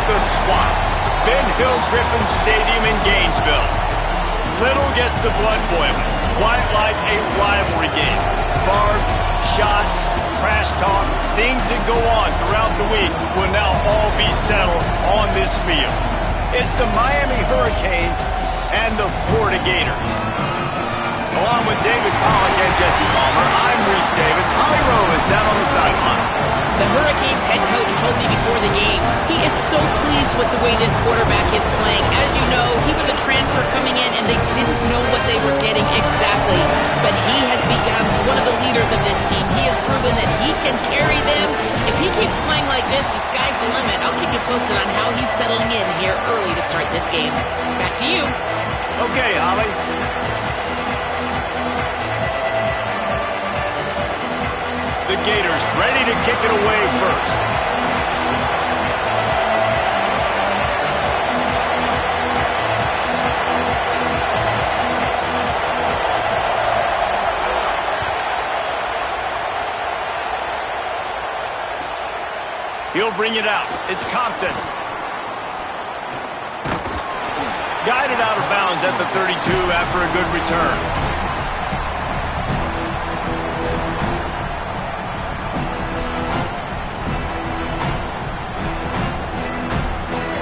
the Swamp, Ben Hill Griffin Stadium in Gainesville. Little gets the blood boiling, quite like a rivalry game. Barbs, shots, trash talk, things that go on throughout the week will now all be settled on this field. It's the Miami Hurricanes and the Florida Gators. Along with David Pollack and Jesse Palmer, I'm Reese Davis. Holly Rowe is down on the sideline. The Hurricanes head coach told me before the game he is so pleased with the way this quarterback is playing. As you know, he was a transfer coming in and they didn't know what they were getting exactly. But he has become one of the leaders of this team. He has proven that he can carry them. If he keeps playing like this, the sky's the limit. I'll keep you posted on how he's settling in here early to start this game. Back to you. Okay, Holly. The Gators ready to kick it away first. He'll bring it out. It's Compton. Guided out of bounds at the 32 after a good return.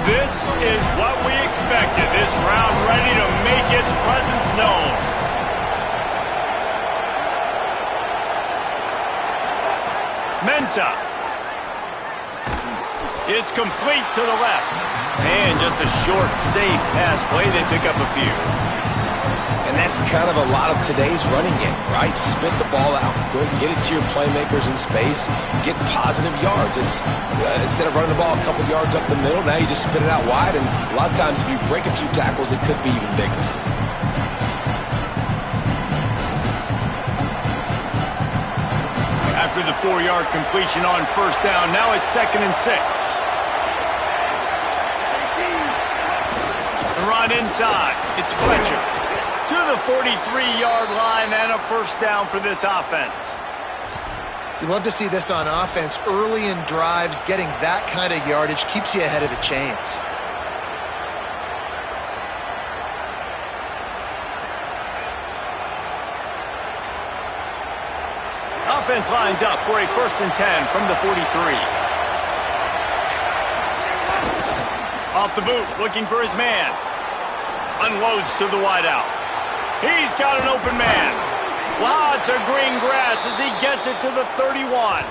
This is what we expected. This crowd ready to make its presence known. Mensah. It's complete to the left. And just a short, safe pass play. They pick up a few. And that's kind of a lot of today's running game, right? Spit the ball out quick, get it to your playmakers in space, get positive yards. It's instead of running the ball a couple yards up the middle, now you just spit it out wide, and a lot of times if you break a few tackles, it could be even bigger. After the 4-yard completion on first down, now it's 2nd and 6. The run inside. It's Fletcher. To the 43-yard line and a first down for this offense. You love to see this on offense. Early in drives, getting that kind of yardage keeps you ahead of the chains. Offense lines up for a 1st and 10 from the 43. Off the boot, looking for his man. Unloads to the wideout. He's got an open man. Lots of green grass as he gets it to the 31.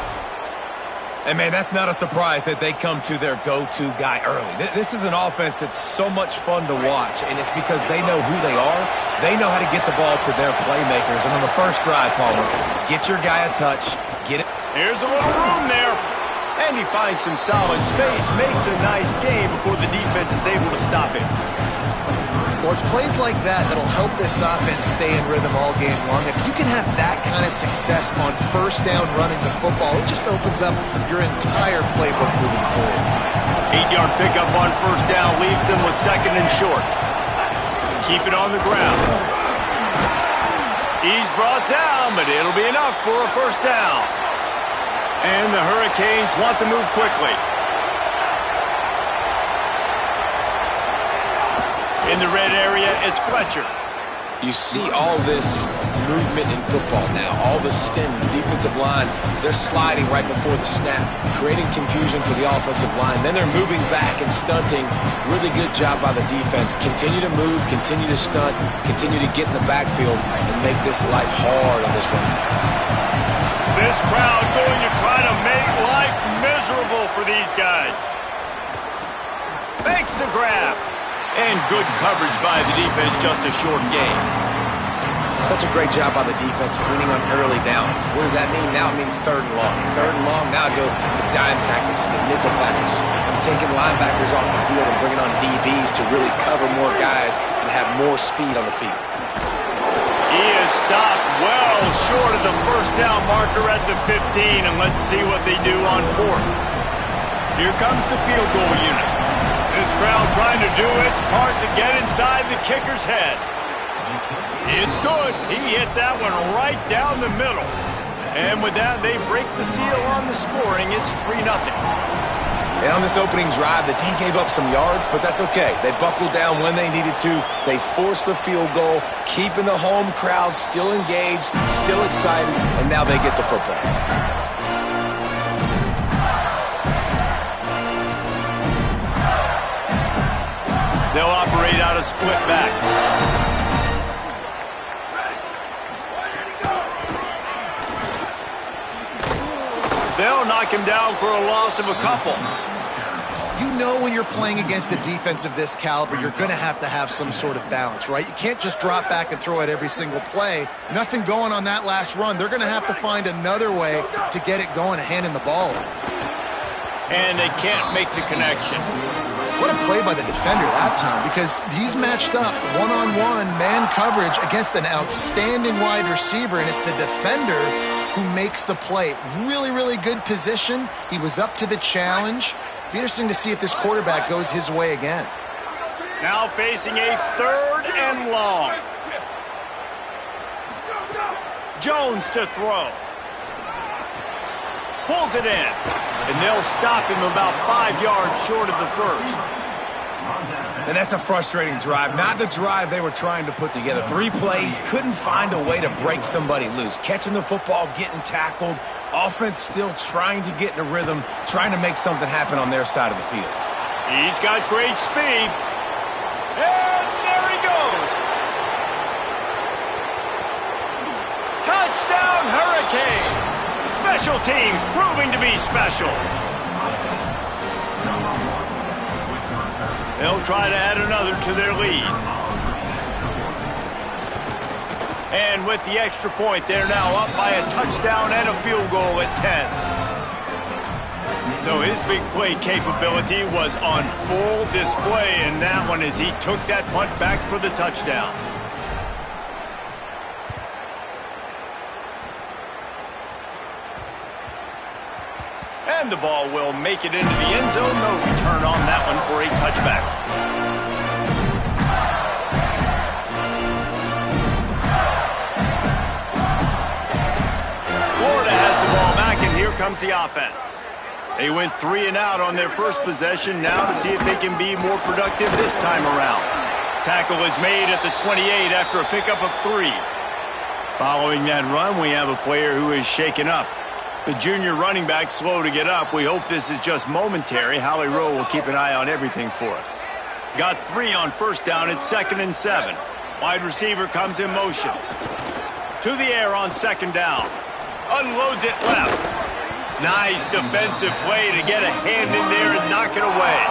And, man, that's not a surprise that they come to their go-to guy early. This is an offense that's so much fun to watch, and it's because they know who they are. They know how to get the ball to their playmakers. And on the first drive, Palmer, get your guy a touch, get it. Here's a little room there. And he finds some solid space, makes a nice game before the defense is able to stop it. Well, it's plays like that that'll help this offense stay in rhythm all game long. If you can have that kind of success on first down running the football, it just opens up your entire playbook moving forward. 8-yard pickup on first down leaves them with 2nd and short. Keep it on the ground. He's brought down, but it'll be enough for a first down. And the Hurricanes want to move quickly. In the red area, it's Fletcher. You see all this movement in football now, all the stem, the defensive line, they're sliding right before the snap, creating confusion for the offensive line. Then they're moving back and stunting. Really good job by the defense. Continue to move, continue to stunt, continue to get in the backfield and make this life hard on this running back. This crowd going to try to make life miserable for these guys. Thanks to grab. And good coverage by the defense, just a short gain. Such a great job by the defense winning on early downs. What does that mean? Now it means 3rd and long. 3rd and long, now I go to dime packages, to nickel packages. I'm taking linebackers off the field and bringing on DBs to really cover more guys and have more speed on the field. He is stopped well short of the first down marker at the 15, and let's see what they do on 4th. Here comes the field goal unit. This crowd trying to do its part to get inside the kicker's head. It's good. He hit that one right down the middle. And with that, they break the seal on the scoring. It's 3-0. And on this opening drive, the D gave up some yards, but that's okay. They buckled down when they needed to. They forced the field goal, keeping the home crowd still engaged, still excited, and now they get the football. They'll operate out of split back. They'll knock him down for a loss of a couple. You know when you're playing against a defense of this caliber, you're going to have some sort of balance, right? You can't just drop back and throw it every single play. Nothing going on that last run. They're going to have to find another way to get it going and handing the ball off. And they can't make the connection. What a play by the defender that time, because he's matched up one-on-one man coverage against an outstanding wide receiver, and it's the defender who makes the play. Really, really good position. He was up to the challenge. Be interesting to see if this quarterback goes his way again. Now facing a 3rd and long. Jones to throw. Pulls it in. And they'll stop him about 5 yards short of the first. And that's a frustrating drive. Not the drive they were trying to put together. 3 plays, couldn't find a way to break somebody loose. Catching the football, getting tackled. Offense still trying to get in a rhythm, trying to make something happen on their side of the field. He's got great speed. And there he goes. Touchdown Hurricanes. Special teams proving to be special. They'll try to add another to their lead. And with the extra point, they're now up by a touchdown and a field goal at 10. So his big play capability was on full display in that one as he took that punt back for the touchdown. And the ball will make it into the end zone. No return on that one for a touchback. Florida has the ball back, and here comes the offense. They went 3 and out on their first possession, now to see if they can be more productive this time around. Tackle is made at the 28 after a pickup of 3. Following that run, we have a player who is shaken up. The junior running back slow to get up. We hope this is just momentary. Howie Rowe will keep an eye on everything for us. Got 3 on first down. It's 2nd and 7. Wide receiver comes in motion. To the air on 2nd down. Unloads it left. Nice defensive play to get a hand in there and knock it away.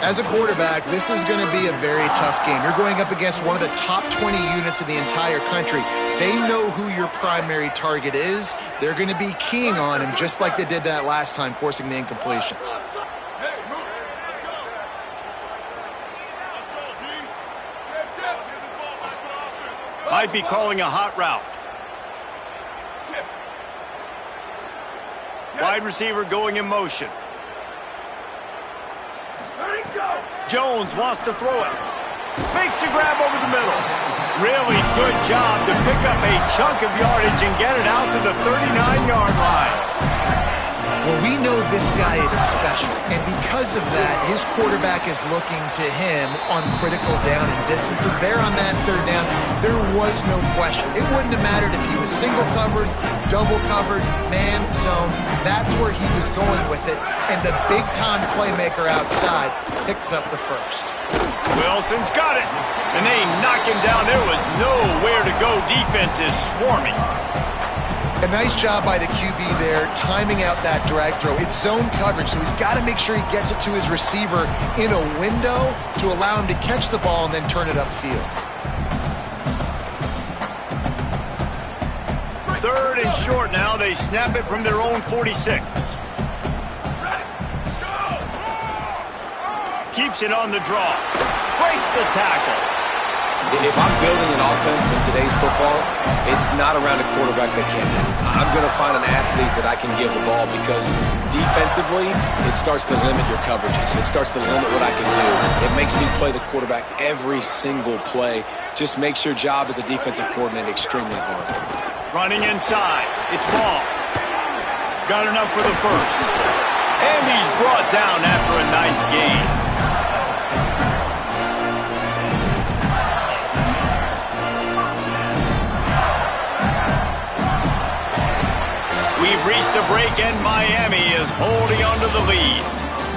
As a quarterback, this is going to be a very tough game. You're going up against one of the top 20 units in the entire country. They know who your primary target is. They're going to be keying on him just like they did that last time, forcing the incompletion. Might be calling a hot route. Wide receiver going in motion. Jones wants to throw it. Makes the grab over the middle. Really good job to pick up a chunk of yardage and get it out to the 39-yard line. Well, we know this guy is special, and because of that, his quarterback is looking to him on critical down and distances. There on that 3rd down, there was no question. It wouldn't have mattered if he was single covered, double covered, man zone. That's where he was going with it, and the big-time playmaker outside picks up the first. Wilson's got it, and they knock him down. There was nowhere to go. Defense is swarming. A nice job by the QB there, timing out that drag throw. It's zone coverage, so he's got to make sure he gets it to his receiver in a window to allow him to catch the ball and then turn it upfield. 3rd and short now. They snap it from their own 46. Keeps it on the draw. Breaks the tackle. If I'm building an offense in today's football, it's not around a quarterback that can't hit. I'm going to find an athlete that I can give the ball because defensively, it starts to limit your coverages. It starts to limit what I can do. It makes me play the quarterback every single play. Just makes your job as a defensive coordinator extremely hard. Running inside. It's ball. Got enough for the first. And he's brought down after a nice gain. We've reached a break, and Miami is holding on to the lead.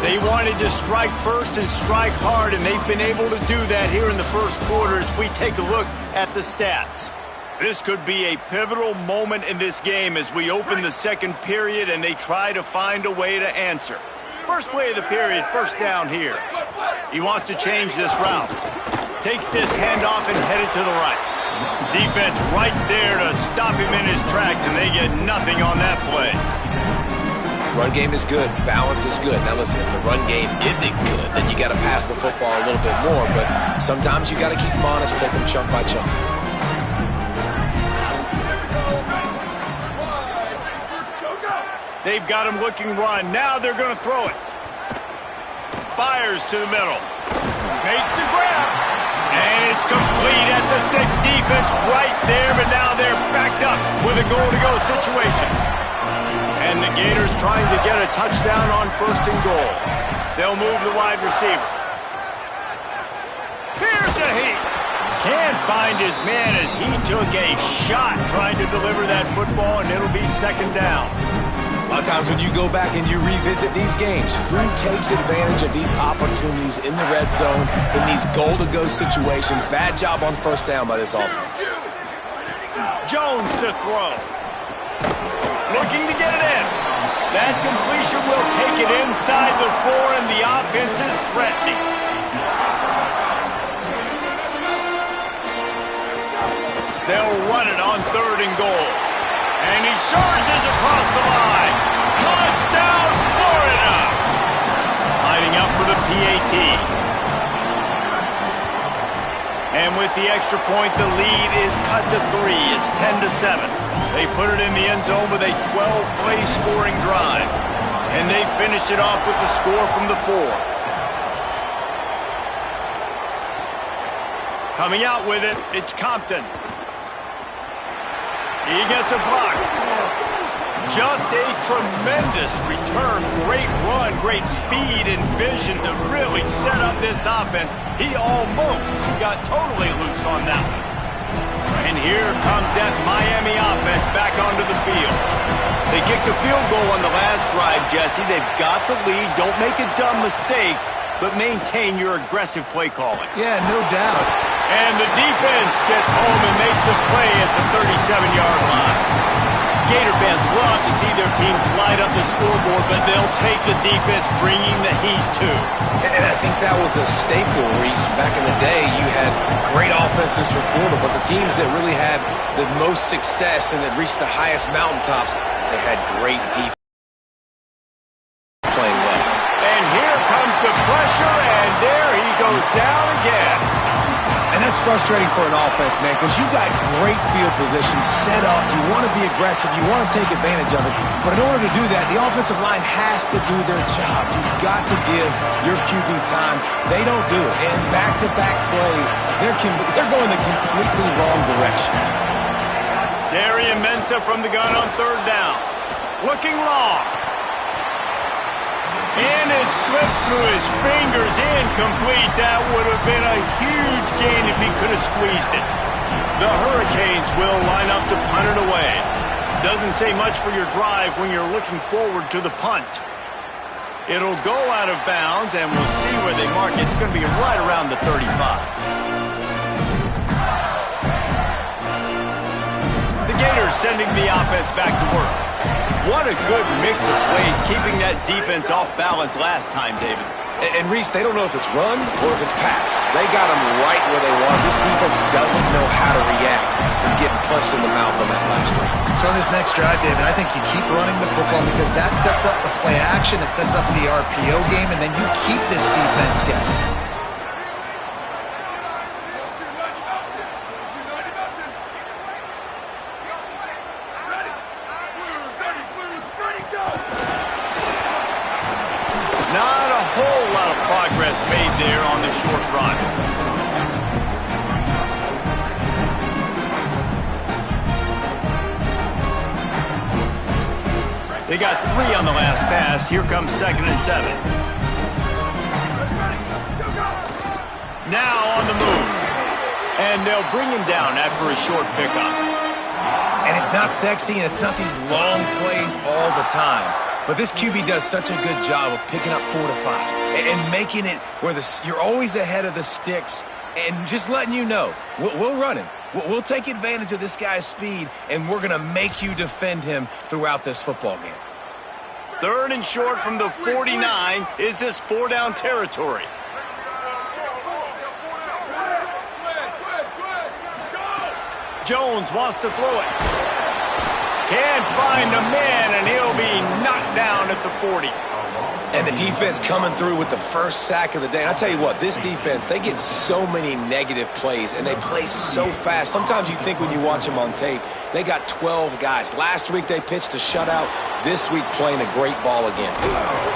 They wanted to strike first and strike hard, and they've been able to do that here in the first quarter as we take a look at the stats. This could be a pivotal moment in this game as we open the second period and they try to find a way to answer. First play of the period, first down here. He wants to change this route. Takes this handoff and headed to the right. Defense right there to stop him in his tracks, and they get nothing on that play. Run game is good. Balance is good. Now listen, if the run game isn't good, then you got to pass the football a little bit more. But sometimes you got to keep them honest, take them chunk by chunk. They've got him looking run. Now they're going to throw it. Fires to the middle. Makes the grab. And it's complete at the 6. Defense right there, but now they're backed up with a goal-to-go situation. And the Gators trying to get a touchdown on first and goal. They'll move the wide receiver. Here's a heat. Can't find his man as he took a shot trying to deliver that football, and it'll be second down. A lot of times when you go back and you revisit these games, who takes advantage of these opportunities in the red zone, in these goal-to-go situations? Bad job on first down by this offense. Jones to throw. Looking to get it in. That completion will take it inside the 4, and the offense is threatening. They'll run it on third and goal. And he charges across the line. Touchdown, Florida! Lining up for the PAT. And with the extra point, the lead is cut to 3. It's 10-7. They put it in the end zone with a 12-play scoring drive. And they finished it off with the score from the 4. Coming out with it, it's Compton. He gets a block. Just a tremendous return. Great run, great speed and vision to really set up this offense. He almost got totally loose on that one. And here comes that Miami offense back onto the field. They kicked a field goal on the last drive, Jesse. They've got the lead. Don't make a dumb mistake, but maintain your aggressive play calling. Yeah, no doubt. And the defense gets home and makes a play at the 37-yard line. Gator fans love to see their teams light up the scoreboard, but they'll take the defense bringing the heat too. And I think that was a staple, Reese. Back in the day, you had great offenses for Florida, but the teams that really had the most success and that reached the highest mountaintops, they had great defense playing well. And here comes the pressure, and there he goes down again. And that's frustrating for an offense, man, because you got great field position set up. You want to be aggressive. You want to take advantage of it. But in order to do that, the offensive line has to do their job. You've got to give your QB time. They don't do it. And back-to-back plays, they're going the completely wrong direction. Darian Mensah from the gun on third down. Looking long. And it slips through his fingers, incomplete. That would have been a huge gain if he could have squeezed it. The Hurricanes will line up to punt it away. Doesn't say much for your drive when you're looking forward to the punt. It'll go out of bounds, and we'll see where they mark it. It's going to be right around the 35. The Gators sending the offense back to work. What a good mix of plays, keeping that defense off balance last time, David. And Reese, they don't know if it's run or if it's pass. They got them right where they want. This defense doesn't know how to react from getting punched in the mouth on that last drive. So on this next drive, David, I think you keep running the football because that sets up the play action, it sets up the RPO game, and then you keep this defense guessing. Not a whole lot of progress made there on the short run. They got 3 on the last pass. Here comes 2nd and 7. Now on the move. And they'll bring him down after a short pickup. And it's not sexy, and it's not these long plays all the time. But this QB does such a good job of picking up 4 to 5 and making it where you're always ahead of the sticks and just letting you know, we'll run him. We'll take advantage of this guy's speed, and we're going to make you defend him throughout this football game. 3rd and short from the 49. Is this 4-down territory? Jones wants to throw it. Can't find a man, and he'll be knocked down at the 40. And the defense coming through with the first sack of the day. And I tell you what, this defense, they get so many negative plays, and they play so fast. Sometimes you think when you watch them on tape, they got 12 guys. Last week they pitched a shutout. This week playing a great ball again.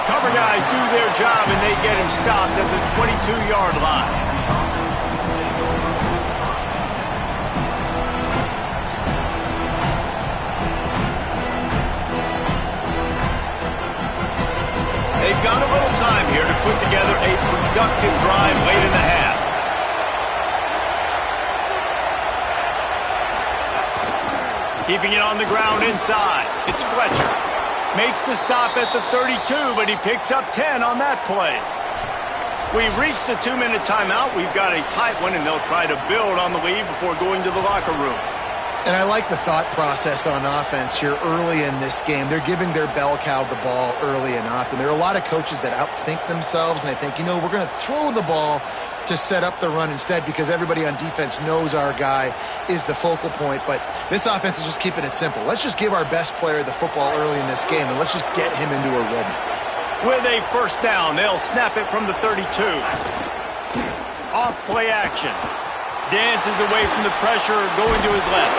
Cover guys do their job, and they get him stopped at the 22-yard line. They've got a little time here to put together a productive drive late in the half. Keeping it on the ground inside. It's Fletcher. Makes the stop at the 32, but he picks up 10 on that play. We've reached the 2-minute timeout. We've got a tight one, and they'll try to build on the lead before going to the locker room. And I like the thought process on offense here early in this game. They're giving their bell cow the ball early and often. There are a lot of coaches that outthink themselves, and they think, we're going to throw the ball to set up the run instead because everybody on defense knows our guy is the focal point. But this offense is just keeping it simple. Let's just give our best player the football early in this game, and let's just get him into a rhythm. With a 1st down, they'll snap it from the 32. Off play action. Dances away from the pressure, going to his left.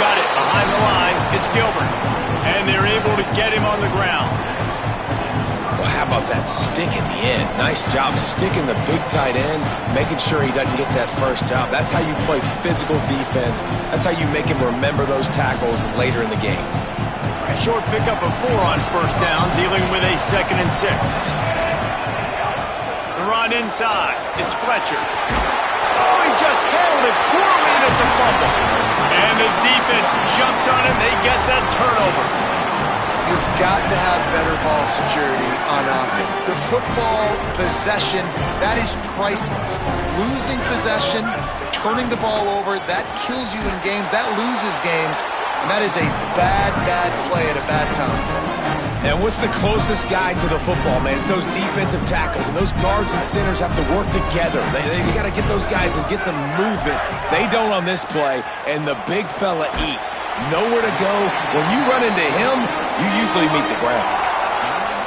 Got it behind the line. It's Gilbert. And they're able to get him on the ground. Well, how about that stick at the end? Nice job sticking the big tight end, making sure he doesn't get that first job. That's how you play physical defense. That's how you make him remember those tackles later in the game. A short pickup of 4 on 1st down, dealing with a 2nd and 6. The run inside. It's Fletcher. Oh, he just handled it poorly, and it's a fumble. And the defense jumps on him. They get that turnover. You've got to have better ball security on offense. The football possession, that is priceless. Losing possession, turning the ball over, that kills you in games. That loses games. And that is a bad, bad play at a bad time. And what's the closest guy to the football, man? It's those defensive tackles, and those guards and centers have to work together. They got to get those guys and get some movement. They don't on this play, and the big fella eats. Nowhere to go. When you run into him, you usually meet the ground.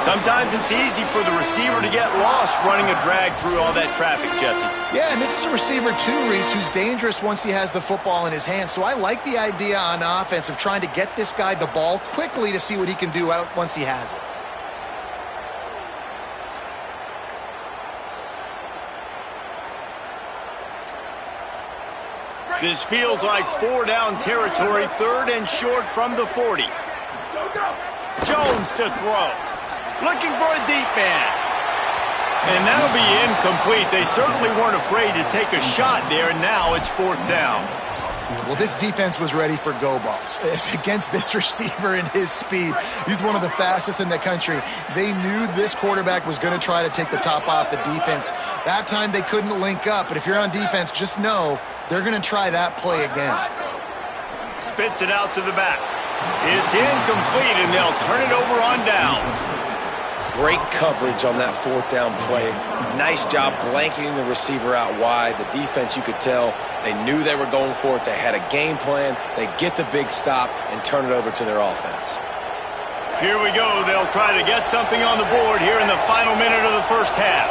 Sometimes it's easy for the receiver to get lost running a drag through all that traffic, Jesse. Yeah, and this is a receiver too, Reese, who's dangerous once he has the football in his hands. So I like the idea on offense of trying to get this guy the ball quickly to see what he can do once he has it. This feels like 4-down territory, 3rd and short from the 40. Jones to throw. Looking for a deep man. And that'll be incomplete. They certainly weren't afraid to take a shot there, and now it's 4th down. Well, this defense was ready for go balls. Against this receiver and his speed, he's one of the fastest in the country. They knew this quarterback was going to try to take the top off the defense. That time they couldn't link up, but if you're on defense, just know they're going to try that play again. Spits it out to the back. It's incomplete, and they'll turn it over on downs. Great coverage on that 4th down play. Nice job blanketing the receiver out wide. The defense, you could tell, they knew they were going for it. They had a game plan. They get the big stop and turn it over to their offense. Here we go. They'll try to get something on the board here in the final minute of the 1st half.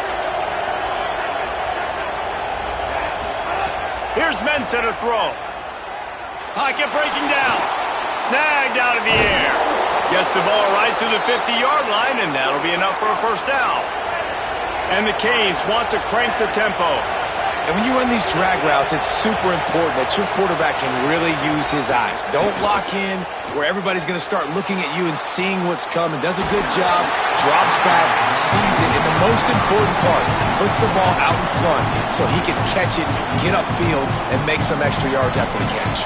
Here's Mensah to throw. Pocket breaking down. Snagged out of the air. Gets the ball right to the 50-yard line, and that'll be enough for a 1st down. And the Canes want to crank the tempo. And when you run these drag routes, it's super important that your quarterback can really use his eyes. Don't lock in where everybody's going to start looking at you and seeing what's coming. Does a good job, drops back, sees it, and the most important part, puts the ball out in front so he can catch it, get upfield, and make some extra yards after the catch.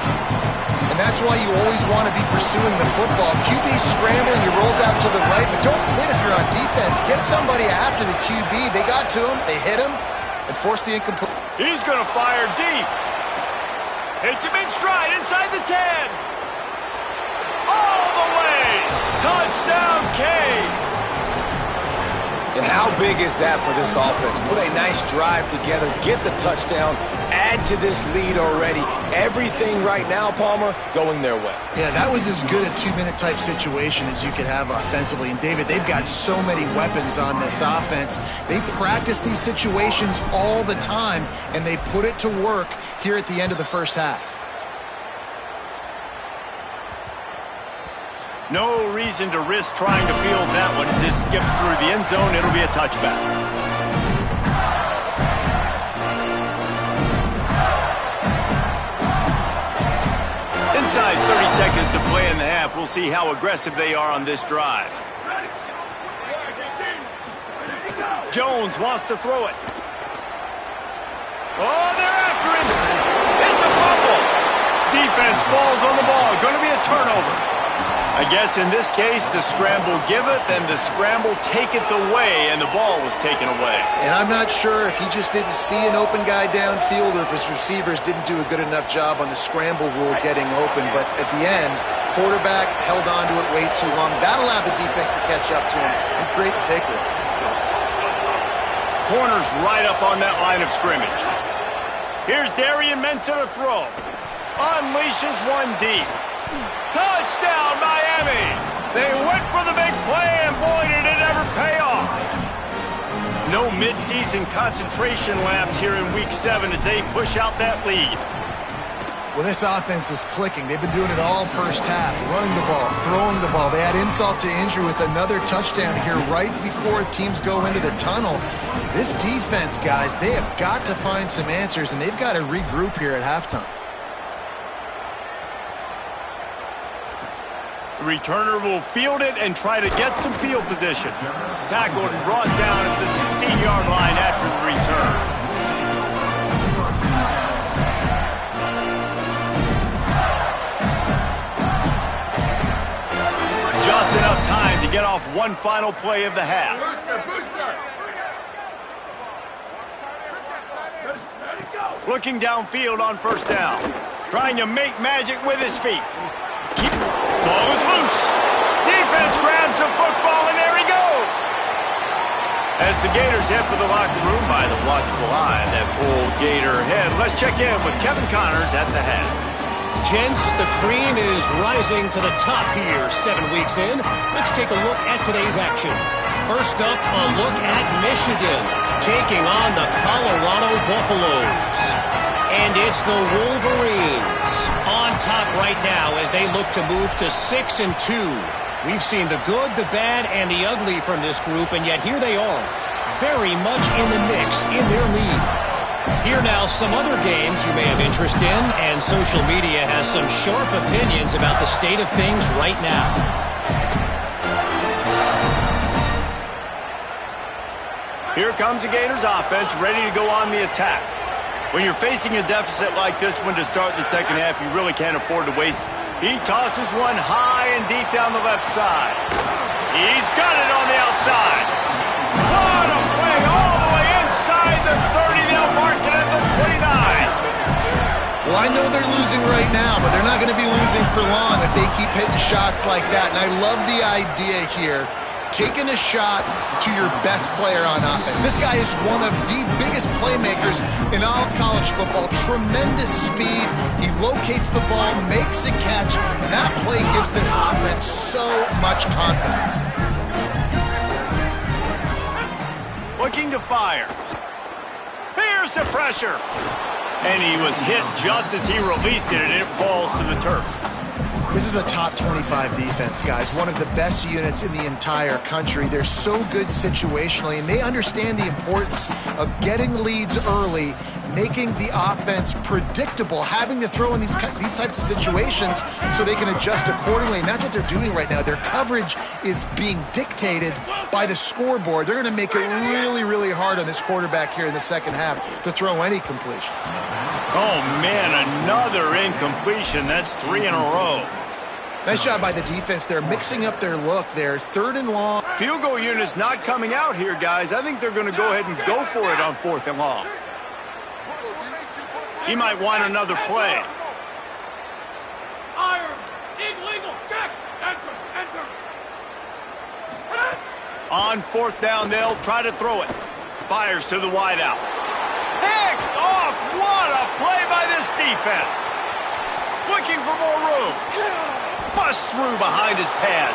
And that's why you always want to be pursuing the football. QB's scrambling, he rolls out to the right, but don't quit if you're on defense. Get somebody after the QB. They got to him, they hit him, and forced the incomplete. He's going to fire deep. Hits him in stride inside the 10. All the way. Touchdown, Canes. And how big is that for this offense? Put a nice drive together, get the touchdown, add to this lead already. Everything right now, Palmer, going their way. Yeah, that was as good a two-minute type situation as you could have offensively. And, David, they've got so many weapons on this offense. They practice these situations all the time, and they put it to work here at the end of the first half. No reason to risk trying to field that one as it skips through the end zone. It'll be a touchback. Inside 30 seconds to play in the half. We'll see how aggressive they are on this drive. Jones wants to throw it. Oh, they're after him. It's a fumble. Defense falls on the ball. Going to be a turnover. I guess in this case, the scramble giveth and the scramble taketh away, and the ball was taken away. And I'm not sure if he just didn't see an open guy downfield or if his receivers didn't do a good enough job on the scramble rule getting open. But at the end, quarterback held on to it way too long. That allowed the defense to catch up to him and create the takeaway. Corner's right up on that line of scrimmage. Here's Darian Mensa to throw. Unleashes one deep. Touchdown, Miami! They went for the big play, and boy, did it ever pay off. No midseason concentration lapse here in Week 7 as they push out that lead. Well, this offense is clicking. They've been doing it all first half, running the ball, throwing the ball. They add insult to injury with another touchdown here right before teams go into the tunnel. This defense, guys, they have got to find some answers, and they've got to regroup here at halftime. The returner will field it and try to get some field position. Tackled and brought down at the 16-yard line after the return. Just enough time to get off one final play of the half. Looking downfield on first down. Trying to make magic with his feet. Ball is loose. Defense grabs the football, and there he goes. As the Gators head for the locker room by the watchful eye of that old Gator head, let's check in with Kevin Connors at the head. Gents, the cream is rising to the top here 7 weeks in. Let's take a look at today's action. First up, a look at Michigan taking on the Colorado Buffaloes. And it's the Wolverines on top right now as they look to move to 6-2. We've seen the good, the bad, and the ugly from this group, and yet here they are, very much in the mix in their lead. Here now some other games you may have interest in, and social media has some sharp opinions about the state of things right now. Here comes the Gators offense ready to go on the attack. When you're facing a deficit like this one to start the second half, you really can't afford to waste. He tosses one high and deep down the left side. He's got it on the outside. What a play all the way inside the 30. They'll mark it at the 29. Well, I know they're losing right now, but they're not going to be losing for long if they keep hitting shots like that. And I love the idea here. Taking a shot to your best player on offense. This guy is one of the biggest playmakers in all of college football. Tremendous speed. He locates the ball, makes a catch, and that play gives this offense so much confidence. Looking to fire. Here's the pressure. And he was hit just as he released it, and it falls to the turf. This is a top 25 defense, guys. One of the best units in the entire country. They're so good situationally, and they understand the importance of getting leads early, making the offense predictable, having to throw in these types of situations so they can adjust accordingly. And that's what they're doing right now. Their coverage is being dictated by the scoreboard. They're going to make it really, really hard on this quarterback here in the second half to throw any completions. Oh, man, another incompletion. That's 3 in a row. Nice job by the defense. They're mixing up their look. They're 3rd and long. Field goal unit's not coming out here, guys. I think they're going to go ahead and go for it on 4th and long. He might want another play. Iron, illegal, check, enter. On 4th down, they'll try to throw it. Fires to the wideout. Picked off! What a play by this defense! Looking for more room. Bust through behind his pad.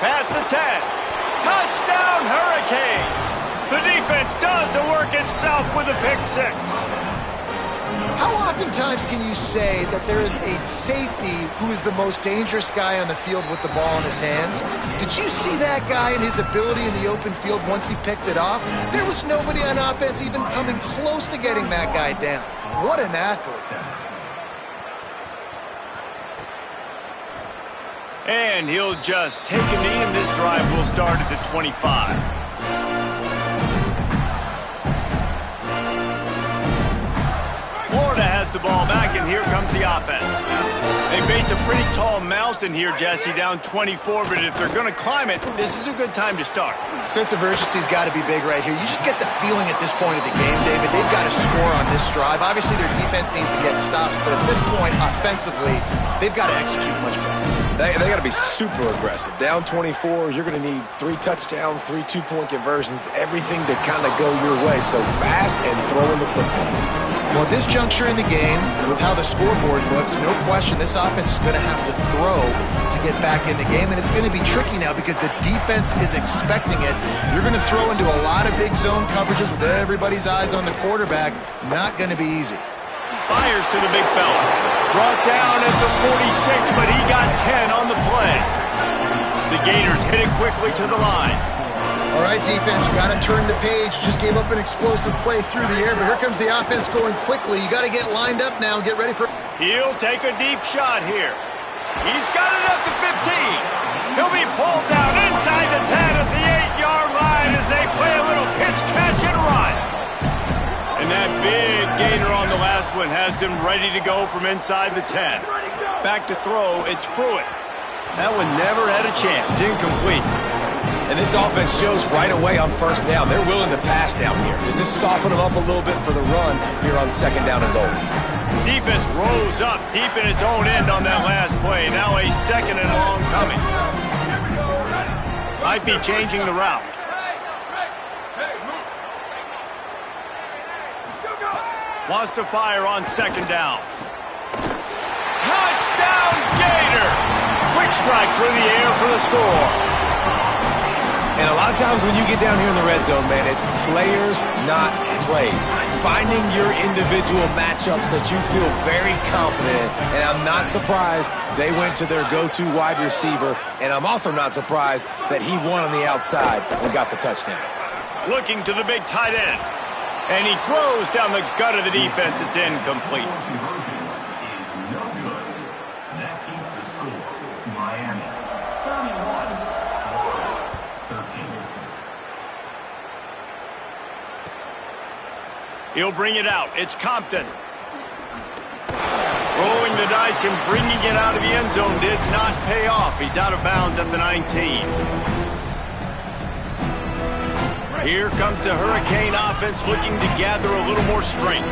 Past the 10. Touchdown, Hurricanes! The defense does the work itself with a pick 6. How oftentimes can you say that there is a safety who is the most dangerous guy on the field with the ball in his hands? Did you see that guy and his ability in the open field once he picked it off? There was nobody on offense even coming close to getting that guy down. What an athlete. And he'll just take a knee, and this drive will start at the 25. Has the ball back, and here comes the offense. They face a pretty tall mountain here, Jesse, down 24, but if they're going to climb it, this is a good time to start. Sense of urgency's got to be big right here. You just get the feeling at this point of the game, David, they've got to score on this drive. Obviously, their defense needs to get stops, but at this point, offensively, they've got to execute much better. They got to be super aggressive. Down 24, you're going to need 3 touchdowns, 3 two-point conversions, everything to kind of go your way. So fast and throwing the football. Well, at this juncture in the game, with how the scoreboard looks, no question this offense is going to have to throw to get back in the game, and it's going to be tricky now because the defense is expecting it. You're going to throw into a lot of big zone coverages with everybody's eyes on the quarterback. Not going to be easy. Fires to the big fella. Brought down at the 46, but he got 10 on the play. The Gators hit it quickly to the line. All right, defense, you got to turn the page. Just gave up an explosive play through the air, but here comes the offense going quickly. You got to get lined up now and get ready for... He'll take a deep shot here. He's got it at the 15. He'll be pulled down inside the 10 at the 8-yard line as they play a little pitch, catch, and run. And that big gainer on the last one has them ready to go from inside the 10. Back to throw, it's Pruitt. That one never had a chance, incomplete. And this offense shows right away on 1st down. They're willing to pass down here. Does this soften them up a little bit for the run here on 2nd down and goal? Defense rose up deep in its own end on that last play. Now a 2nd and long coming. Might be changing the route. Wants to fire on 2nd down. Touchdown, Gator! Quick strike through the air for the score. And a lot of times when you get down here in the red zone, man, it's players, not plays. Finding your individual matchups that you feel very confident in. And I'm not surprised they went to their go-to wide receiver. And I'm also not surprised that he won on the outside and got the touchdown. Looking to the big tight end. And he throws down the gut of the defense. It's incomplete. He'll bring it out. It's Compton. Rolling the dice and bringing it out of the end zone did not pay off. He's out of bounds at the 19. Here comes the Hurricane offense looking to gather a little more strength.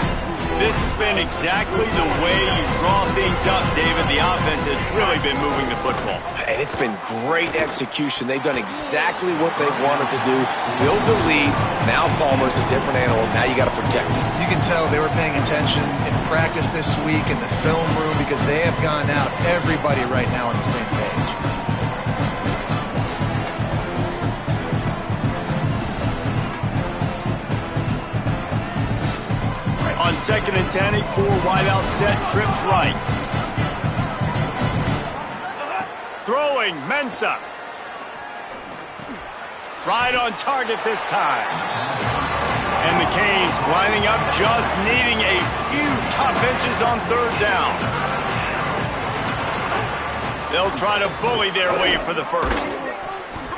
This has been exactly the way you draw things up, David. The offense has really been moving the football. And it's been great execution. They've done exactly what they've wanted to do. Build the lead. Now Palmer's a different animal. Now you got to protect him. You can tell they were paying attention in practice this week in the film room because they have gone out, everybody right now on the same page. On 2nd and 10, a 4 wide out set, trips right. Throwing, Mensah. Right on target this time. And the Canes lining up, just needing a few tough inches on third down. They'll try to bully their way for the first.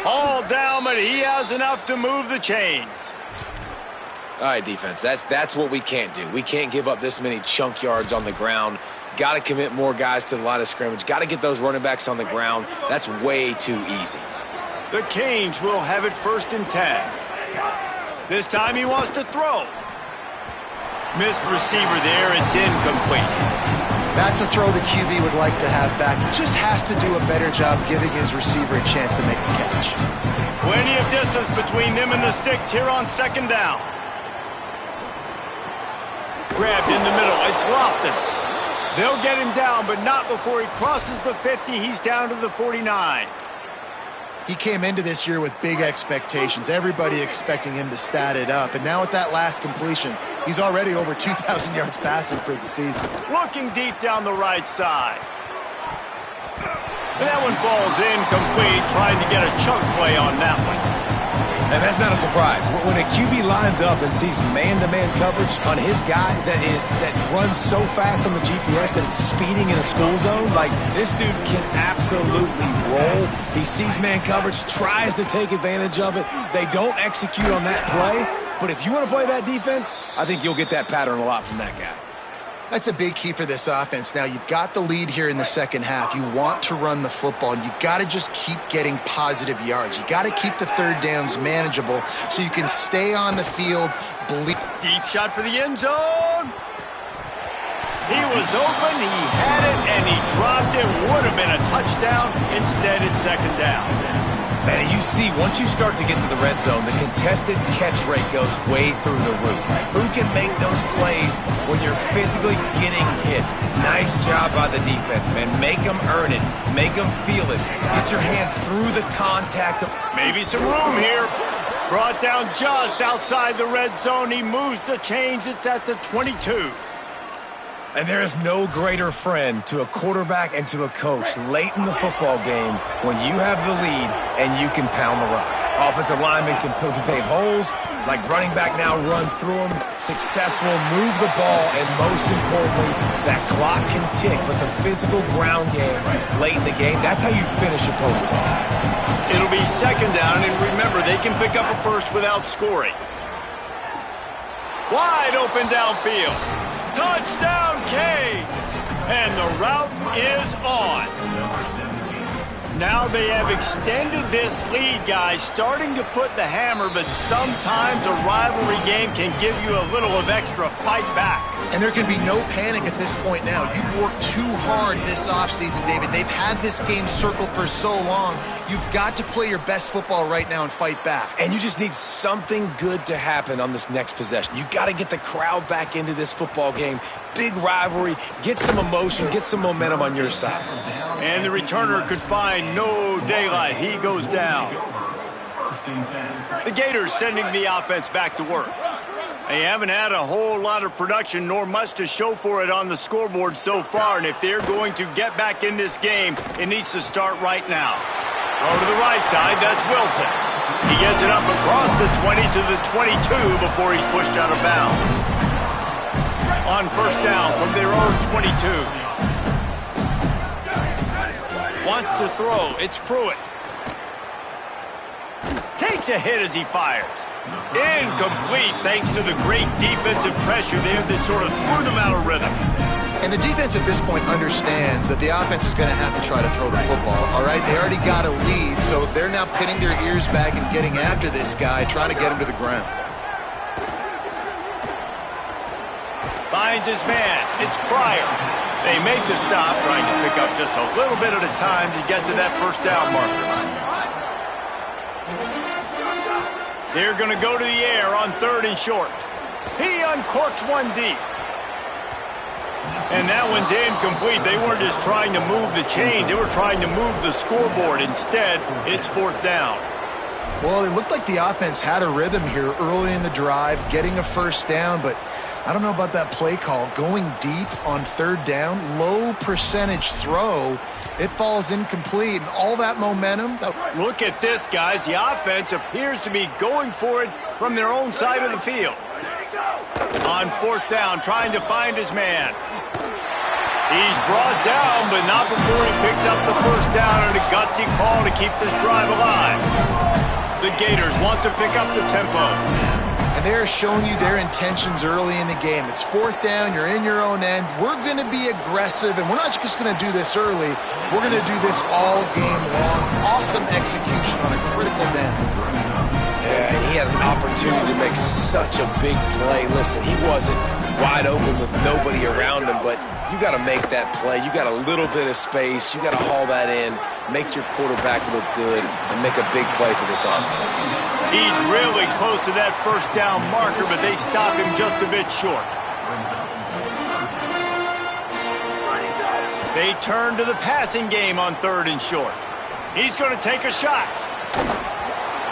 All down, but he has enough to move the chains. All right, defense, that's what we can't do. We can't give up this many chunk yards on the ground. Got to commit more guys to the line of scrimmage. Got to get those running backs on the ground. That's way too easy. The Canes will have it 1st and 10. This time he wants to throw. Missed receiver there. It's incomplete. That's a throw the QB would like to have back. He just has to do a better job giving his receiver a chance to make the catch. Plenty of distance between them and the sticks here on 2nd down. Grabbed in the middle. It's Lofton. They'll get him down, but not before he crosses the 50. He's down to the 49. He came into this year with big expectations. Everybody expecting him to stat it up. And now with that last completion, he's already over 2,000 yards passing for the season. Looking deep down the right side. And that one falls incomplete, trying to get a chunk play on that one. And that's not a surprise. When a QB lines up and sees man-to-man coverage on his guy that runs so fast on the GPS that it's speeding in a school zone, like this dude can absolutely roll. He sees man coverage, tries to take advantage of it. They don't execute on that play. But if you want to play that defense, I think you'll get that pattern a lot from that guy. That's a big key for this offense. Now, you've got the lead here in the second half. You want to run the football, and you got to just keep getting positive yards. You got to keep the third downs manageable so you can stay on the field. Deep shot for the end zone. He was open, he had it, and he dropped it. Would have been a touchdown. Instead, it's 2nd down. Man, you see, once you start to get to the red zone, the contested catch rate goes way through the roof. Who can make those plays when you're physically getting hit? Nice job by the defense, man. Make them earn it. Make them feel it. Get your hands through the contact. Maybe some room here. Brought down just outside the red zone. He moves the chains. It's at the 22. And there is no greater friend to a quarterback and to a coach late in the football game when you have the lead and you can pound the rock. Offensive linemen can pave holes, like running back now runs through them, successful, move the ball, and most importantly, that clock can tick, but the physical ground game late in the game, that's how you finish opponents off. It'll be 2nd down, and remember, they can pick up a first without scoring. Wide open downfield. Touchdown, Canes! And the route is on. Now they have extended this lead, guys, starting to put the hammer, but sometimes a rivalry game can give you a little of extra fight back. And there can be no panic at this point now. You've worked too hard this offseason, David. They've had this game circled for so long. You've got to play your best football right now and fight back. And you just need something good to happen on this next possession. You got to get the crowd back into this football game. Big rivalry. Get some emotion. Get some momentum on your side. And the returner could find no daylight. He goes down. The Gators sending the offense back to work. They haven't had a whole lot of production nor much to show for it on the scoreboard so far, and if they're going to get back in this game, it needs to start right now. Over to the right side, that's Wilson. He gets it up across the 20 to the 22 before he's pushed out of bounds. On 1st down from their own 22. Wants to throw, it's Pruitt. Takes a hit as he fires. Incomplete thanks to the great defensive pressure there that sort of threw them out of rhythm. And the defense at this point understands that the offense is going to have to try to throw the football, all right? They already got a lead, so they're now pinning their ears back and getting after this guy, trying to get him to the ground. Finds his man. It's Pryor. They make the stop, trying to pick up just a little bit at a time to get to that 1st down marker. They're going to go to the air on 3rd and short. He uncorks one deep. And that one's incomplete. They weren't just trying to move the chains. They were trying to move the scoreboard. Instead, it's 4th down. Well, it looked like the offense had a rhythm here early in the drive, getting a 1st down, but I don't know about that play call. Going deep on third down, low percentage throw, it falls incomplete, and all that momentum. Look at this, guys. The offense appears to be going for it from their own side of the field. On fourth down, trying to find his man. He's brought down, but not before he picks up the first down, and a gutsy call to keep this drive alive. The Gators want to pick up the tempo. And they're showing you their intentions early in the game. It's fourth down, you're in your own end. We're going to be aggressive, and we're not just going to do this early. We're going to do this all game long. Awesome execution on a critical down. Yeah, and he had an opportunity to make such a big play. Listen, he wasn't wide open with nobody around him, but you got to make that play. You got a little bit of space. You got to haul that in, make your quarterback look good, and make a big play for this offense. He's really close to that first down marker, but they stop him just a bit short. They turn to the passing game on third and short. He's going to take a shot.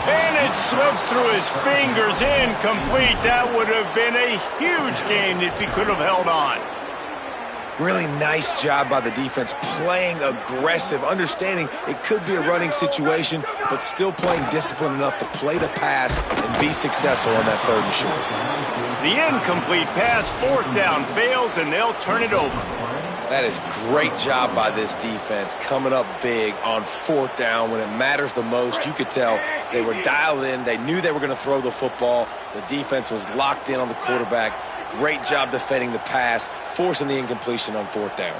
And it slips through his fingers, incomplete. That would have been a huge gain if he could have held on. Really nice job by the defense, playing aggressive, understanding it could be a running situation, but still playing disciplined enough to play the pass and be successful on that third and short. The incomplete pass, fourth down, fails, and they'll turn it over. That is great job by this defense, coming up big on fourth down when it matters the most. You could tell they were dialed in. They knew they were going to throw the football. The defense was locked in on the quarterback. Great job defending the pass, forcing the incompletion on fourth down.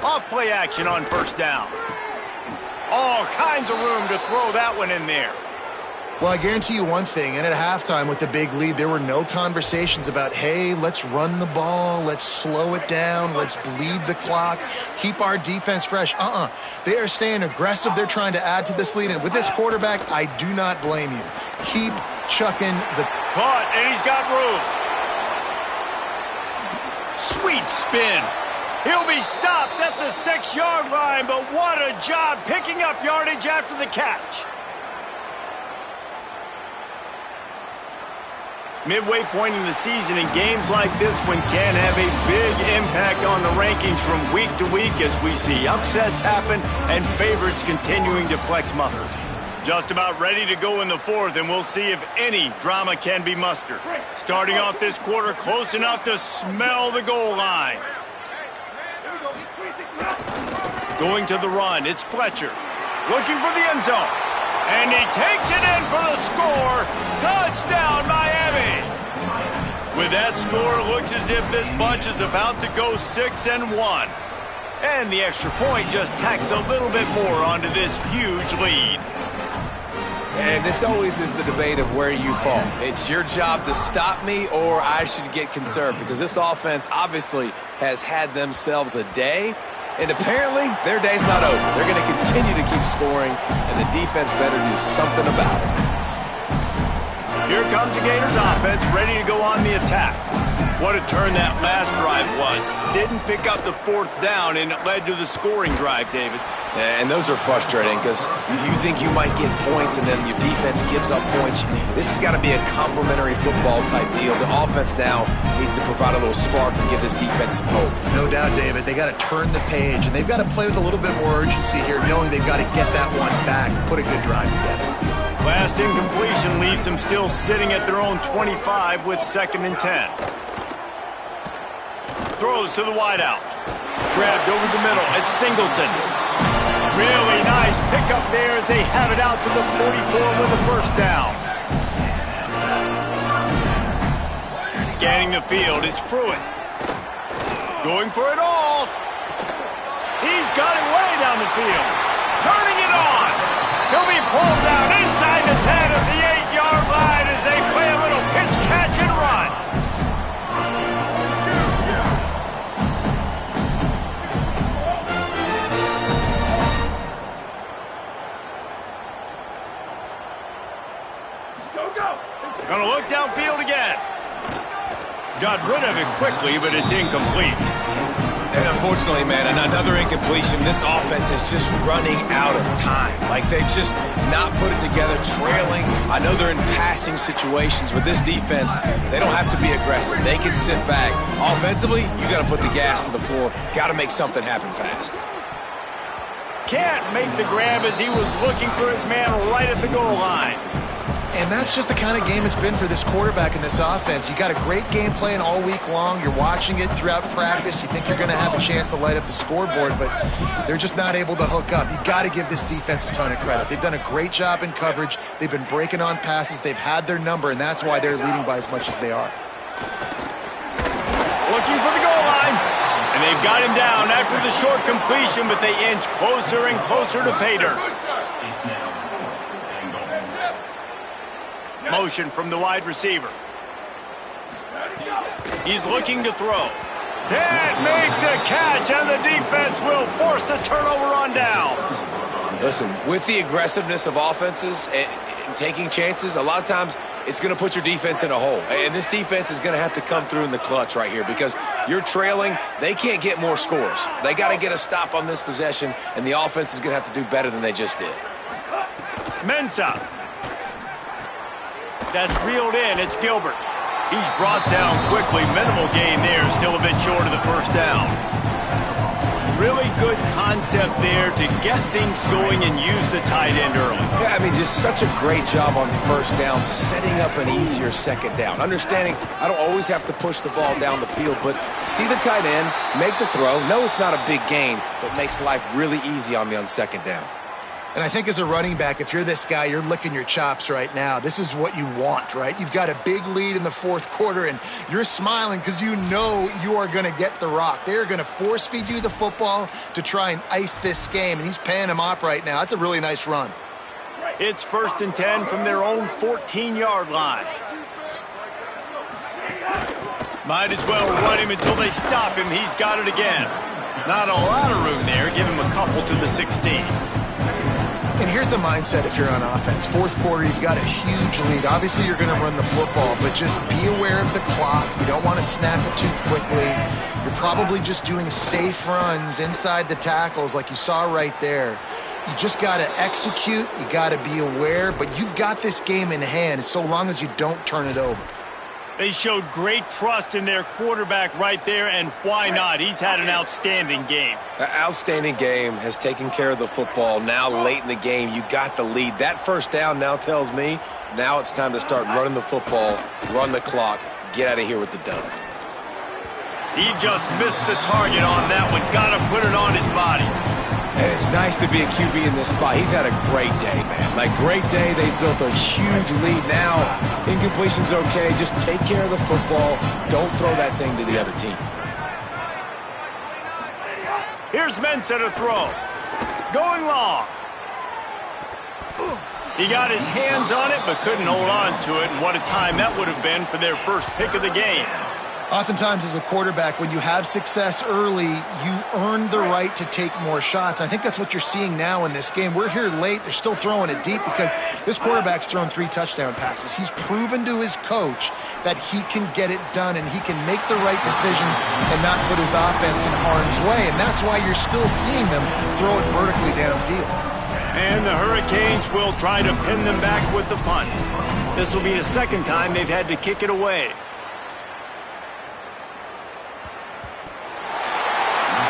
Off play action on first down. All kinds of room to throw that one in there. Well, I guarantee you one thing, and at halftime with the big lead, there were no conversations about, hey, let's run the ball, let's slow it down, let's bleed the clock, keep our defense fresh. They are staying aggressive. They're trying to add to this lead, and with this quarterback, I do not blame you. Keep chucking the... Caught, and he's got room. Sweet spin. He'll be stopped at the 6-yard line, but what a job picking up yardage after the catch. Midway point in the season, and games like this one can have a big impact on the rankings from week to week as we see upsets happen and favorites continuing to flex muscles. Just about ready to go in the fourth, and we'll see if any drama can be mustered. Starting off this quarter close enough to smell the goal line. Going to the run, it's Fletcher. Looking for the end zone. And he takes it in for the score. Touchdown, Miami. With that score, it looks as if this bunch is about to go 6-1. And the extra point just tacks a little bit more onto this huge lead. And this always is the debate of where you fall. It's your job to stop me, or I should get concerned, because this offense obviously has had themselves a day. And apparently, their day's not over. They're going to continue to keep scoring, and the defense better do something about it. Here comes the Gators offense, ready to go on the attack. What a turn that last drive was. Didn't pick up the fourth down, and it led to the scoring drive, David. And those are frustrating because you think you might get points, and then your defense gives up points. This has got to be a complementary football type deal. The offense now needs to provide a little spark and give this defense some hope. No doubt, David. They got to turn the page, and they've got to play with a little bit more urgency here, knowing they've got to get that one back and put a good drive together. Last incompletion leaves them still sitting at their own 25 with 2nd and 10. Throws to the wideout. Grabbed over the middle. It's Singleton. Really nice pickup there as they have it out to the 44 with a first down. Scanning the field, it's Pruitt. Going for it all. He's got it way down the field. Turning it on. He'll be pulled down inside the 10 at the 8-yard line as they play a little pitch, catch, and run. Gonna look downfield again. Got rid of it quickly, but it's incomplete. And unfortunately, man, another incompletion. This offense is just running out of time. Like, they've just not put it together, trailing. I know they're in passing situations, but this defense, they don't have to be aggressive. They can sit back. Offensively, you got to put the gas to the floor. Got to make something happen fast. Can't make the grab as he was looking for his man right at the goal line. And that's just the kind of game it's been for this quarterback in this offense. You got a great game plan all week long. You're watching it throughout practice. You think you're going to have a chance to light up the scoreboard, but they're just not able to hook up. You got to give this defense a ton of credit. They've done a great job in coverage. They've been breaking on passes. They've had their number, and that's why they're leading by as much as they are. Looking for the goal line. And they've got him down after the short completion, but they inch closer and closer to pay dirt. Motion from the wide receiver. He's looking to throw. Can't make the catch, and the defense will force a turnover on downs. Listen, with the aggressiveness of offenses and taking chances, a lot of times it's going to put your defense in a hole. And this defense is going to have to come through in the clutch right here because you're trailing. They can't get more scores. They got to get a stop on this possession, and the offense is going to have to do better than they just did. Mensah. That's reeled in. It's Gilbert. He's brought down quickly. Minimal gain there. Still a bit short of the first down. Really good concept there to get things going and use the tight end early. Yeah, I mean, just such a great job on first down, setting up an easier second down. Understanding I don't always have to push the ball down the field, but see the tight end, make the throw. No, it's not a big gain, but makes life really easy on me on second down. And I think as a running back, if you're this guy, you're licking your chops right now. This is what you want, right? You've got a big lead in the fourth quarter, and you're smiling because you know you are going to get the rock. They're going to force feed you the football to try and ice this game, and he's paying him off right now. That's a really nice run. It's 1st and 10 from their own 14-yard line. Might as well run him until they stop him. He's got it again. Not a lot of room there. Give him a couple to the 16. And here's the mindset if you're on offense. Fourth quarter, you've got a huge lead. Obviously, you're going to run the football, but just be aware of the clock. You don't want to snap it too quickly. You're probably just doing safe runs inside the tackles like you saw right there. You just got to execute. You got to be aware, but you've got this game in hand so long as you don't turn it over. They showed great trust in their quarterback right there, and why not? He's had an outstanding game. An outstanding game, has taken care of the football. Now late in the game, you got the lead. That first down now tells me now it's time to start running the football, run the clock, get out of here with the dub. He just missed the target on that one. Got to put it on his body. And it's nice to be a QB in this spot. He's had a great day, man. Like, great day. They've built a huge lead now. Incompletion's okay. Just take care of the football. Don't throw that thing to the other team. Here's Mensah to throw. Going long. He got his hands on it, but couldn't hold on to it. And what a time that would have been for their first pick of the game. Oftentimes as a quarterback, when you have success early, you earn the right to take more shots. And I think that's what you're seeing now in this game. We're here late. They're still throwing it deep because this quarterback's thrown 3 touchdown passes. He's proven to his coach that he can get it done and he can make the right decisions and not put his offense in harm's way. And that's why you're still seeing them throw it vertically downfield. And the Hurricanes will try to pin them back with the punt. This will be the second time they've had to kick it away.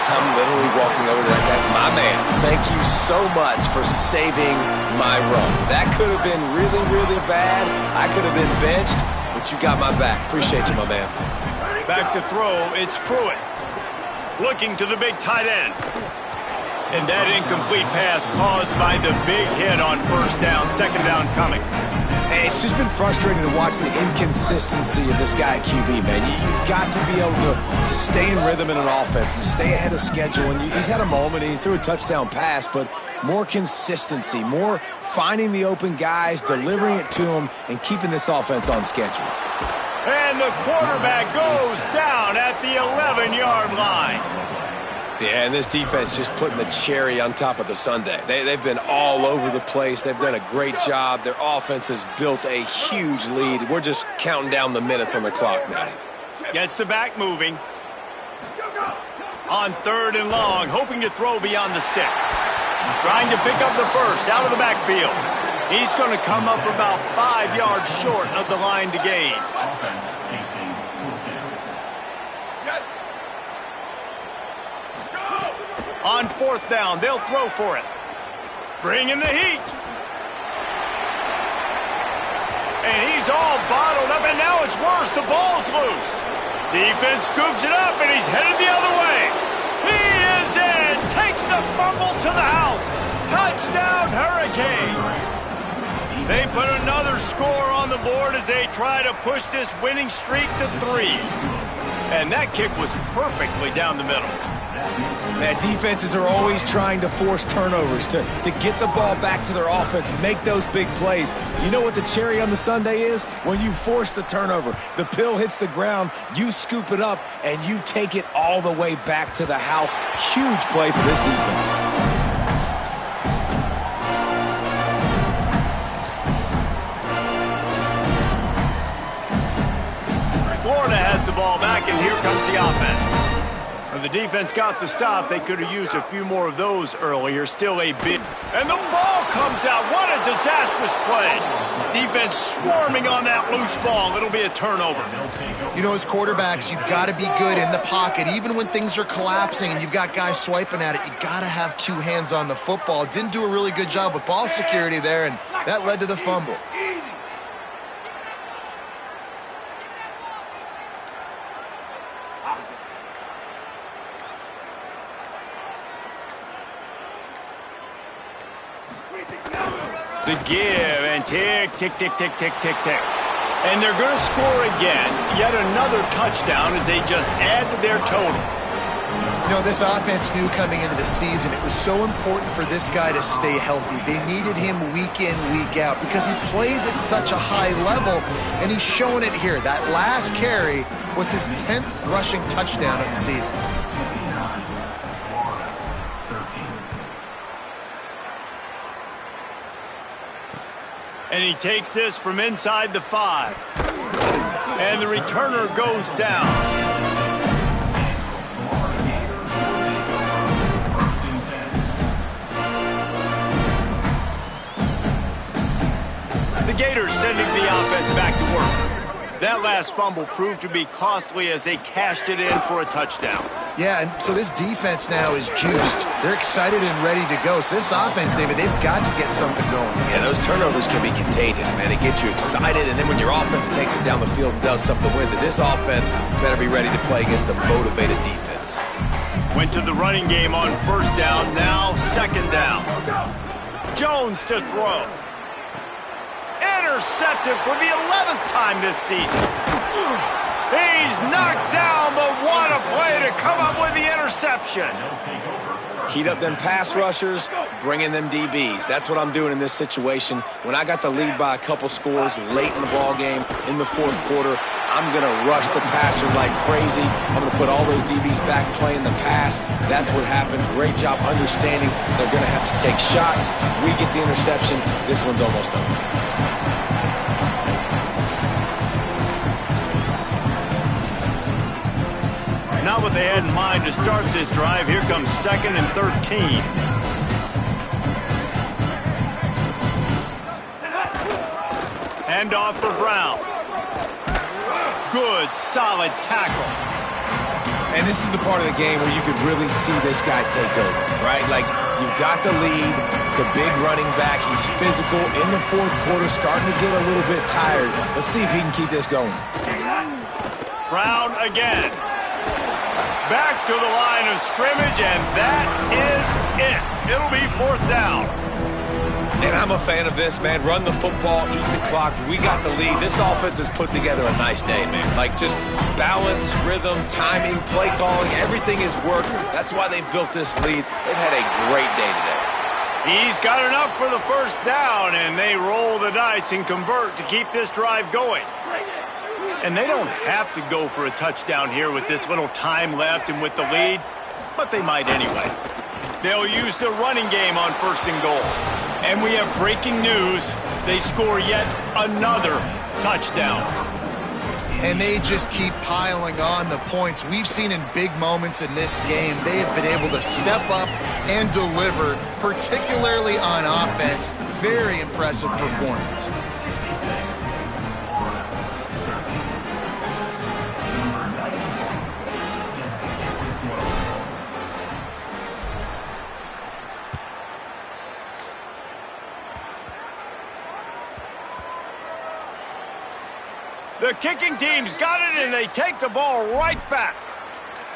I'm literally walking over to that guy. My man, thank you so much for saving my run. That could have been really, really bad. I could have been benched, but you got my back. Appreciate you, my man. Back to throw, it's Pruitt. Looking to the big tight end. And that incomplete pass caused by the big hit on first down, second down coming. Hey, it's just been frustrating to watch the inconsistency of this guy at QB, man. You've got to be able to stay in rhythm in an offense and stay ahead of schedule. And he's had a moment, and he threw a touchdown pass, but more consistency, more finding the open guys, delivering it to them, and keeping this offense on schedule. And the quarterback goes down at the 11-yard line. Yeah, and this defense just putting the cherry on top of the sundae. They've been all over the place. They've done a great job. Their offense has built a huge lead. We're just counting down the minutes on the clock now. Gets the back moving. On 3rd and long, hoping to throw beyond the sticks. Trying to pick up the first out of the backfield. He's going to come up about 5 yards short of the line to gain. On 4th down, they'll throw for it. Bring in the heat. And he's all bottled up, and now it's worse. The ball's loose. Defense scoops it up, and he's headed the other way. He is in. Takes the fumble to the house. Touchdown, Hurricanes. They put another score on the board as they try to push this winning streak to 3. And that kick was perfectly down the middle. Man, defenses are always trying to force turnovers, to get the ball back to their offense, make those big plays. You know what the cherry on the sundae is? When you force the turnover, the pill hits the ground, you scoop it up, and you take it all the way back to the house. Huge play for this defense. Florida has the ball back, and here comes the offense. When the defense got the stop, they could have used a few more of those earlier. Still a big... And the ball comes out. What a disastrous play. Defense swarming on that loose ball. It'll be a turnover. You know, as quarterbacks, you've got to be good in the pocket. Even when things are collapsing and you've got guys swiping at it, you got to have 2 hands on the football. Didn't do a really good job with ball security there, and that led to the fumble. The give, and tick, tick, tick, tick, tick, tick, tick. And they're going to score again. Yet another touchdown as they just add to their total. You know, this offense knew coming into the season it was so important for this guy to stay healthy. They needed him week in, week out because he plays at such a high level, and he's showing it here. That last carry was his 10th rushing touchdown of the season. And he takes this from inside the 5. And the returner goes down. The Gators sending the offense back to work. That last fumble proved to be costly as they cashed it in for a touchdown. Yeah, and so this defense now is juiced. They're excited and ready to go. So this offense, David, they've got to get something going. Yeah, those turnovers can be contagious, man. It gets you excited, and then when your offense takes it down the field and does something with it, this offense better be ready to play against a motivated defense. Went to the running game on 1st down, now 2nd down. Jones to throw. Intercepted for the 11th time this season. He's knocked down, but what a play to come up with the interception. Heat up them pass rushers, bring in them DBs. That's what I'm doing in this situation. When I got the lead by a couple scores late in the ball game, in the 4th quarter, I'm going to rush the passer like crazy. I'm going to put all those DBs back playing the pass. That's what happened. Great job understanding they're going to have to take shots. We get the interception. This one's almost over. Not what they had in mind to start this drive. Here comes 2nd and 13. Handoff for Brown. Good, solid tackle. And this is the part of the game where you could really see this guy take over, right? Like, you've got the lead, the big running back. He's physical in the 4th quarter, starting to get a little bit tired. Let's see if he can keep this going. Brown again. Back to the line of scrimmage, and that is it. It'll be 4th down. And I'm a fan of this, man. Run the football, eat the clock. We got the lead. This offense has put together a nice day, man. Like, just balance, rhythm, timing, play calling, everything has worked. That's why they built this lead. They've had a great day today. He's got enough for the 1st down, and they roll the dice and convert to keep this drive going. And they don't have to go for a touchdown here with this little time left and with the lead, but they might anyway. They'll use the running game on 1st and goal. And we have breaking news. They score yet another touchdown. and they just keep piling on the points. We've seen in big moments in this game, they have been able to step up and deliver, particularly on offense. Very impressive performance. The kicking team's got it, and they take the ball right back.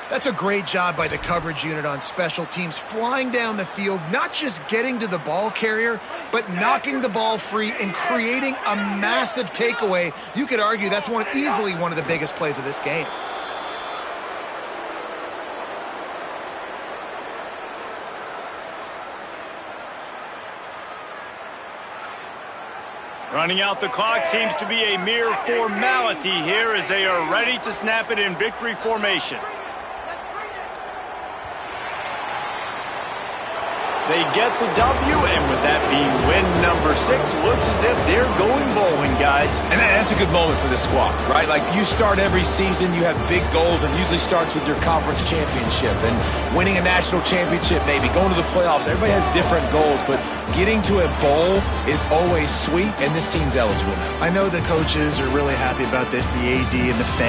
That's a great job by the coverage unit on special teams, flying down the field, not just getting to the ball carrier, but knocking the ball free and creating a massive takeaway. You could argue that's easily one of the biggest plays of this game. Running out the clock seems to be a mere formality here as they are ready to snap it in victory formation. They get the W, and with that being win number 6, looks as if they're going bowling, guys. And that's a good moment for the squad, right? Like, you start every season, you have big goals, and usually starts with your conference championship and winning a national championship, maybe going to the playoffs. Everybody has different goals, but getting to a bowl is always sweet, and this team's eligible now. I know the coaches are really happy about this, the AD and the fans.